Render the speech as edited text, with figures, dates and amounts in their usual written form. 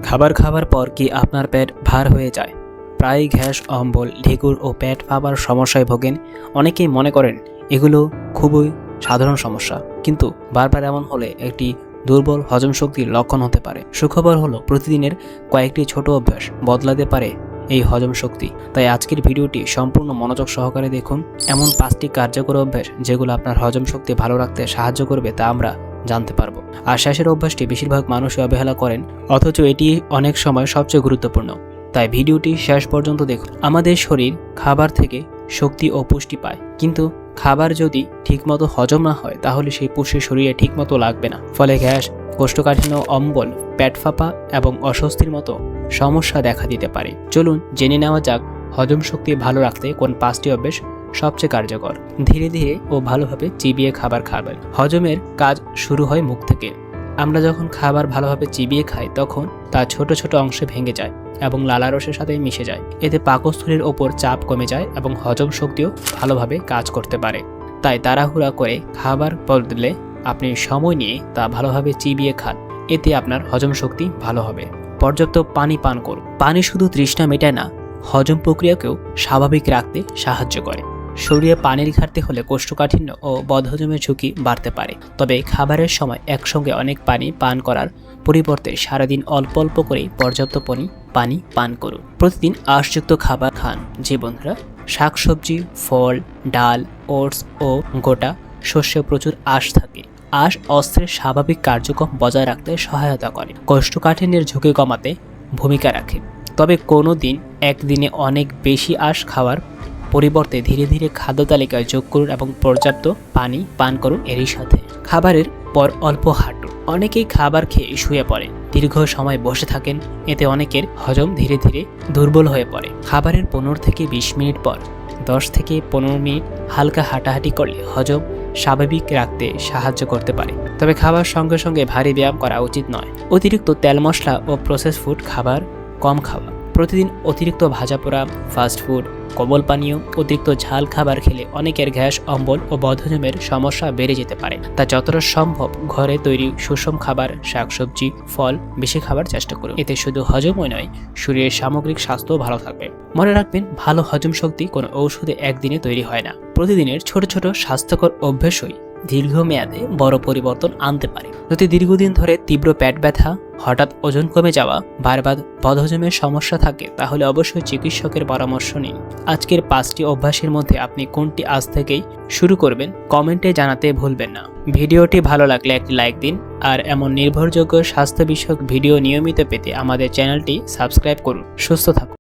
খাবার খাবার পর কি আপনার পেট ভার হয়ে যায়? প্রায়ই গ্যাস, অম্বল, ঢেকুর ও পেট ফাঁপার সমস্যায় ভোগেন। অনেকেই মনে করেন এগুলো খুবই সাধারণ সমস্যা, কিন্তু বারবার এমন হলে একটি দুর্বল হজম শক্তির লক্ষণ হতে পারে। সুখবর হলো প্রতিদিনের কয়েকটি ছোট অভ্যাস বদলাতে পারে এই হজম শক্তি। তাই আজকের ভিডিওটি সম্পূর্ণ মনোযোগ সহকারে দেখুন। এমন 5টি কার্যকর অভ্যাস যেগুলো আপনার হজম শক্তি ভালো রাখতে সাহায্য করবে তা আমরা জানতে পারবো। আর শেষের অভ্যাসটি বেশিরভাগ মানুষই অবহেলা করেন, অথচ এটি অনেক সময় সবচেয়ে গুরুত্বপূর্ণ। তাই ভিডিওটি শেষ পর্যন্ত দেখুন। আমাদের শরীর খাবার থেকে শক্তি ও পুষ্টি পায়, কিন্তু খাবার যদি ঠিকমতো হজম না হয় তাহলে সেই পুষ্টি শরীরে ঠিকমতো লাগবে না। ফলে গ্যাস, কোষ্ঠকাঠিন্য, অম্বল, পেট ফাঁপা এবং অস্বস্তির মতো সমস্যা দেখা দিতে পারে। চলুন জেনে নেওয়া যাক হজম শক্তি ভালো রাখতে কোন 5টি অভ্যাস সবচেয়ে কার্যকর। ধীরে ধীরে ও ভালোভাবে চিবিয়ে খাবার খাবেন। হজমের কাজ শুরু হয় মুখ থেকে। আমরা যখন খাবার ভালোভাবে চিবিয়ে খাই তখন তা ছোট ছোট অংশে ভেঙে যায় এবং লালারসের সাথে মিশে যায়। এতে পাকস্থলীর ওপর চাপ কমে যায় এবং হজম শক্তিও ভালোভাবে কাজ করতে পারে। তাই তাড়াহুড়া করে খাবার বদলে আপনি সময় নিয়ে তা ভালোভাবে চিবিয়ে খান। এতে আপনার হজম শক্তি ভালো হবে। পর্যাপ্ত পানি পান করুন। পানি শুধু তৃষ্ণা মেটায় না, হজম প্রক্রিয়াকেও স্বাভাবিক রাখতে সাহায্য করে। শরীরে পানির ঘাটতি হলে কোষ্ঠকাঠিন্য ও বদহজমের ঝুঁকি বাড়তে পারে। তবে খাবারের সময় একসঙ্গে অনেক পানি পান করার পরিবর্তে সারাদিন অল্প অল্প করে পর্যাপ্ত পানি পান করুন। প্রতিদিন আঁশযুক্ত খাবার খান। যে বন্ধুরা শাকসবজি, ফল, ডাল, ওটস ও গোটা শস্যে প্রচুর আঁশ থাকে। আঁশ অস্ত্রের স্বাভাবিক কার্যক্রম বজায় রাখতে সহায়তা করে, কোষ্ঠকাঠিন্যের ঝুঁকি কমাতে ভূমিকা রাখে। তবে কোনো দিন একদিনে অনেক বেশি আঁশ খাওয়ার পরিবর্তে ধীরে ধীরে খাদ্য তালিকায় যোগ করুন এবং পর্যাপ্ত পানি পান করুন। এরই সাথে খাবারের পর অল্প হাঁটুন। অনেকেই খাবার খেয়ে শুয়ে পড়েন, দীর্ঘ সময় বসে থাকেন। এতে অনেকের হজম ধীরে ধীরে দুর্বল হয়ে পড়ে। খাবারের 15 থেকে 20 মিনিট পর 10 থেকে 15 মিনিট হালকা হাঁটাহাঁটি করলে হজম স্বাভাবিক রাখতে সাহায্য করতে পারে। তবে খাবার সঙ্গে সঙ্গে ভারী ব্যায়াম করা উচিত নয়। অতিরিক্ত তেল মশলা ও প্রসেস ফুড খাবার কম খাওয়া। প্রতিদিন অতিরিক্ত ভাজা পোড়া, ফাস্ট ফুড, কোমল পানীয়, অতিরিক্ত ঝাল খাবার খেলে অনেকের গ্যাস, অম্বল ও বদহজমের সমস্যা বেড়ে যেতে পারে। তা যতটা সম্ভব ঘরে তৈরি সুষম খাবার, শাকসবজি, ফল বেশি খাবার চেষ্টা করুন। এতে শুধু হজমই নয়, শরীরের সামগ্রিক স্বাস্থ্য ভালো থাকবে। মনে রাখবেন, ভালো হজম শক্তি কোনো ঔষধে একদিনে তৈরি হয় না। প্রতিদিনের ছোট ছোট স্বাস্থ্যকর অভ্যাসই দীর্ঘমেয়াদে বড় পরিবর্তন আনতে পারে। যদি দীর্ঘদিন ধরে তীব্র পেট ব্যথা, হঠাৎ ওজন কমে যাওয়া, বারবার বদহজমের সমস্যা থাকে তাহলে অবশ্যই চিকিৎসকের পরামর্শ নিন। আজকের 5টি অভ্যাসের মধ্যে আপনি কোনটি আজ থেকেই শুরু করবেন কমেন্টে জানাতে ভুলবেন না। ভিডিওটি ভালো লাগলে একটি লাইক দিন, আর এমন নির্ভরযোগ্য স্বাস্থ্য বিষয়ক ভিডিও নিয়মিত পেতে আমাদের চ্যানেলটি সাবস্ক্রাইব করুন। সুস্থ থাকুন।